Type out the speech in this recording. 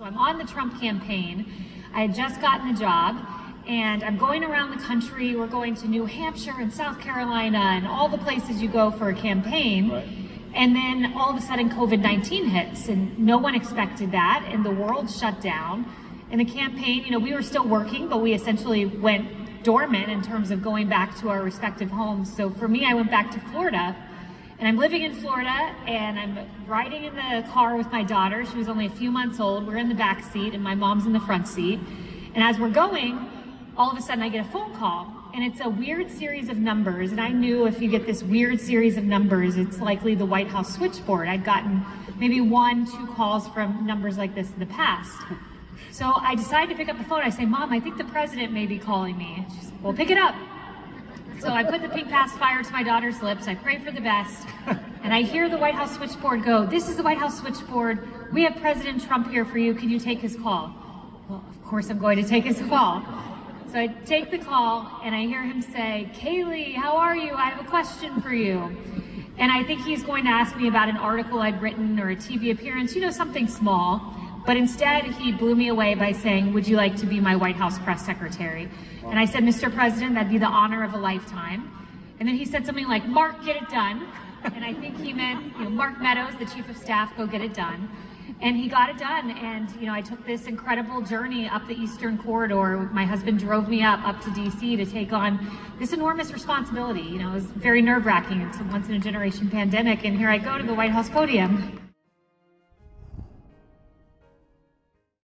So I'm on the Trump campaign. I had just gotten the job, and I'm going around the country. We're going to New Hampshire and South Carolina and all the places you go for a campaign. Right. And then all of a sudden COVID-19 hits, and no one expected that, and the world shut down. And the campaign, we were still working, but we essentially went dormant in terms of going back to our respective homes. So for me, I went back to Florida. And I'm living in Florida, and I'm riding in the car with my daughter. She was only a few months old. We're in the back seat, and my mom's in the front seat. And as we're going, all of a sudden I get a phone call, and it's a weird series of numbers. And I knew if you get this weird series of numbers, it's likely the White House switchboard. I'd gotten maybe 1-2 calls from numbers like this in the past. So I decided to pick up the phone. I say, "Mom, I think the president may be calling me." She said, "Well, pick it up." So I put the pink pacifier to my daughter's lips. I pray for the best. And I hear the White House switchboard go, "This is the White House switchboard. We have President Trump here for you. Can you take his call?" Well, of course I'm going to take his call. So I take the call, and I hear him say, "Kayleigh, how are you? I have a question for you." And I think he's going to ask me about an article I'd written or a TV appearance, something small. But instead, he blew me away by saying, "Would you like to be my White House press secretary?" And I said, "Mr. President, that'd be the honor of a lifetime." And then he said something like, "Mark, get it done." And I think he meant, Mark Meadows, the chief of staff, go get it done. And he got it done. And, I took this incredible journey up the Eastern Corridor. My husband drove me up to DC to take on this enormous responsibility. It was very nerve-wracking. It's a once-in-a-generation pandemic. And here I go to the White House podium.